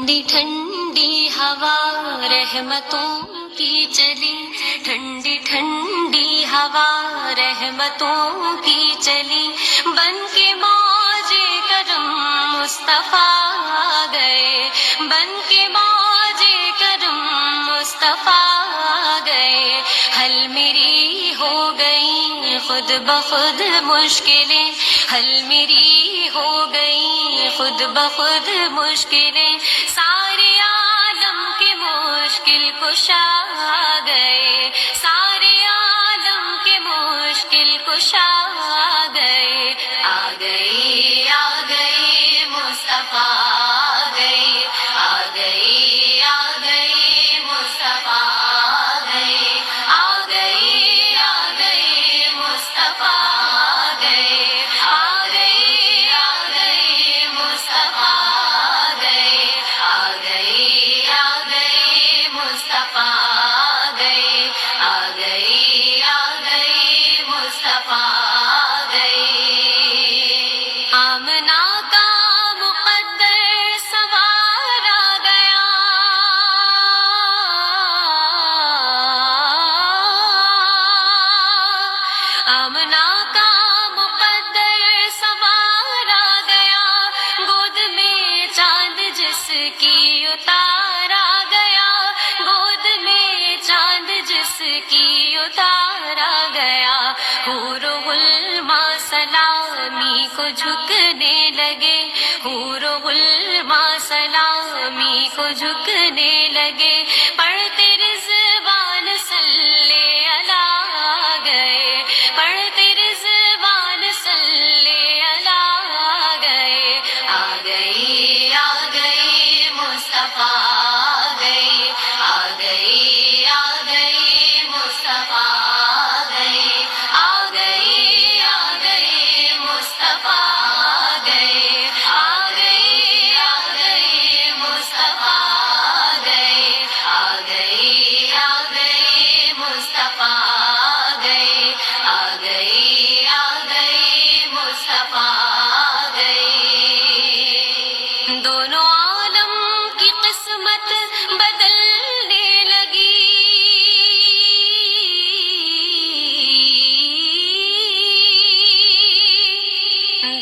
ٹھنڈی ٹھنڈی ہوا رحمتوں کی چلی، ٹھنڈی ٹھنڈی ہوا رحمتوں کی چلی، بن کے موج کرم مصطفیٰ آ گئے، بن کے موج کرم مصطفیٰ آ گئے، حل میری ہو گئی خود بخود مشکلیں، حل میری ہو گئی خود بخود مشکلیں، سارے عالم کے مشکل کشا آ گئے، سارے عالم کے مشکل کشا آ گئے، آ گئی آ گئی مصطفیٰ آ گئی، آ گئی آ گئی مصطفیٰ آ گئی، آ گئی آ گئی مصطفیٰ آ گئی، آ گئی آ گئی مصطفیٰ آ گئی، آ گئی آ گئی مصطفیٰ آ گئی، آ گئی آ گئی مصطفیٰ آ گئی، آمنہ کا مقدر سوار آ گیا، آمنہ کا مقدر سوار آ گیا، گود میں چاند جس کی اتار آ گیا، گود میں چاند جس کی اتار آ گیا، حور و غلماں سلامی کو جھکنے لگے، حور و غلماں سلامی کو جھکنے لگے، پڑھتے رضوان صلی اللہ آ گئے، پڑھتے رضوان صلی اللہ آ گئے، آ گئی آ گئی مصطفیٰ آ گئی، آ گئی آ گئی مصطفیٰ آ گئی، آ گئی آ گئی مصطفیٰ آ گئی، آ گئی آ گئی مصطفیٰ آ گئی، آ گئی آ گئی مصطفیٰ آ گئی، آ گئی آ گئی مصطفیٰ آ گئی، دونوں عالم کی قسمت بدلنے لگی،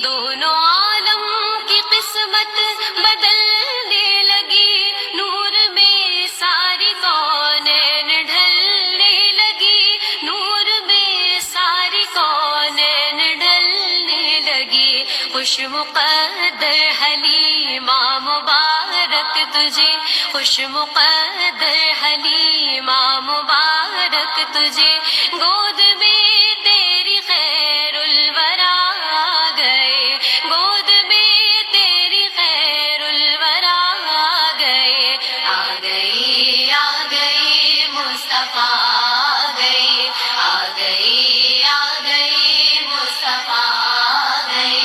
دونوں عالم کی قسمت بدلنے لگی، نور میں ساری کونین ڈھلنے لگی، نور میں ساری کونین ڈھلنے لگی، خوش مقدر حلیمہ مبارک تجھے، خوش مقدر حلیمہ مبارک تجھے، گود میں تیری خیر الورا آ گئے، گود میں تیری خیر الورا آ گئے، آ گئی آ گئی مصطفیٰ آ گئی، آ گئی آ گئی مصطفیٰ آ گئی،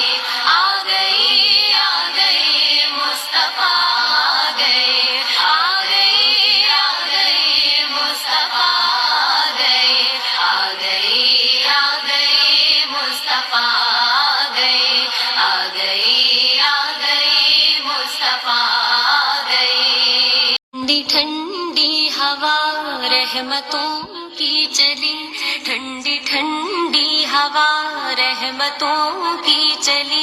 آ گئی آ گئی مصطفیٰ آ گئی، آ گئی آ گئی مصطفیٰ آ گئی، آ گئی آ گئی مصطفیٰ آ گئی، آ گئی آ گئی مصطفیٰ آ گئی، ٹھنڈی ٹھنڈی ہوا رحمتوں کی چلی، ٹھنڈی ٹھنڈی ہوا رحمتوں کی چلی۔